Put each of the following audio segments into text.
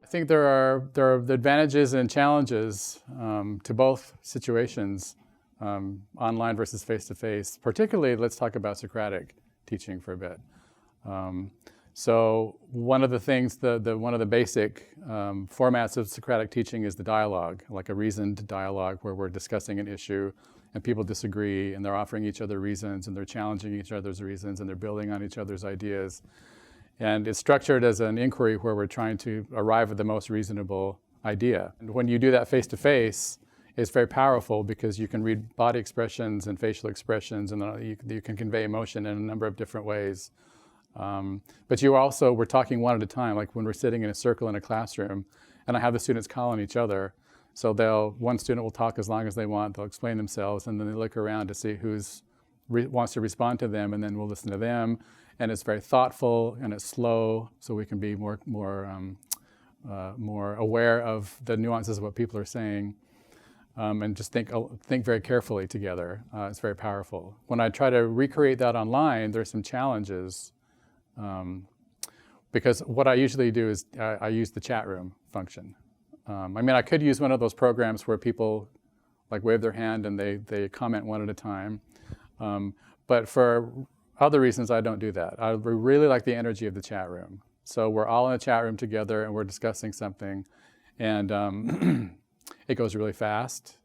I think there are the advantages and challenges to both situations, online versus face-to-face. Particularly, let's talk about Socratic teaching for a bit. So one of the things, one of the basic formats of Socratic teaching is the dialogue, like a reasoned dialogue where we're discussing an issue and people disagree and they're offering each other reasons and they're challenging each other's reasons and they're building on each other's ideas. And it's structured as an inquiry where we're trying to arrive at the most reasonable idea. And when you do that face-to-face, it's very powerful because you can read body expressions and facial expressions, and you can convey emotion in a number of different ways. But we're talking one at a time, like when we're sitting in a circle in a classroom, and I have the students call on each other. So one student will talk as long as they want, they'll explain themselves, and then they look around to see who's wants to respond to them, and then we'll listen to them. And it's very thoughtful and it's slow, so we can be more aware of the nuances of what people are saying, and just think very carefully together. It's very powerful. When I try to recreate that online, there's some challenges, because what I usually do is I use the chat room function. I mean, I could use one of those programs where people like wave their hand and they comment one at a time, but for other reasons, I don't do that. I really like the energy of the chat room. So we're all in a chat room together and we're discussing something, and it goes really fast,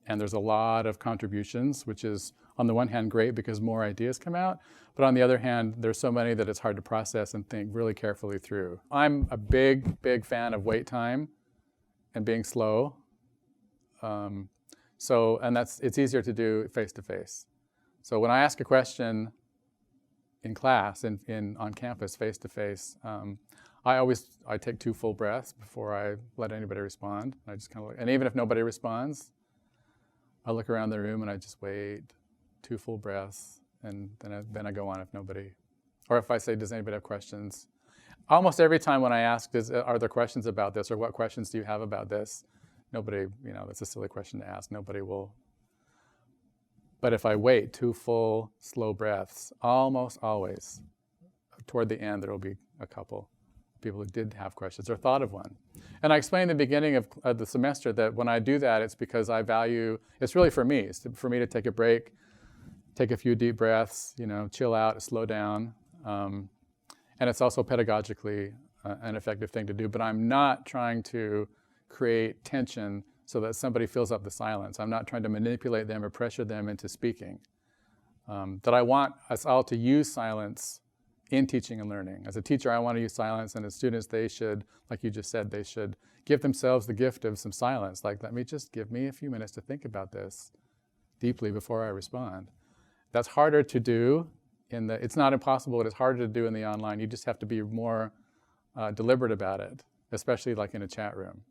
and there's a lot of contributions, which is on the one hand great because more ideas come out, but on the other hand, there's so many that it's hard to process and think really carefully through. I'm a big fan of wait time and being slow. And it's easier to do face-to-face. So when I ask a question in class, on campus, face-to-face, I take 2 full breaths before I let anybody respond. I just kind of and even if nobody responds, I look around the room and I just wait, 2 full breaths, and then I go on if nobody, or if I say, does anybody have questions? Almost every time when I ask, are there questions about this, or what questions do you have about this? Nobody, that's a silly question to ask. Nobody will. But if I wait 2 full, slow breaths, almost always, toward the end, there will be a couple people who did have questions or thought of one. And I explained in the beginning of the semester that when I do that, it's because I value, it's really for me. It's for me to take a break, take a few deep breaths, chill out, slow down. And it's also pedagogically an effective thing to do. But I'm not trying to create tension so that somebody fills up the silence. I'm not trying to manipulate them or pressure them into speaking. That I want us all to use silence in teaching and learning. As a teacher, I want to use silence, and as students, they should, like you just said, they should give themselves the gift of some silence. Like, give me a few minutes to think about this deeply before I respond. That's harder to do it's not impossible, but it's harder to do in the online. You just have to be more deliberate about it, especially like in a chat room.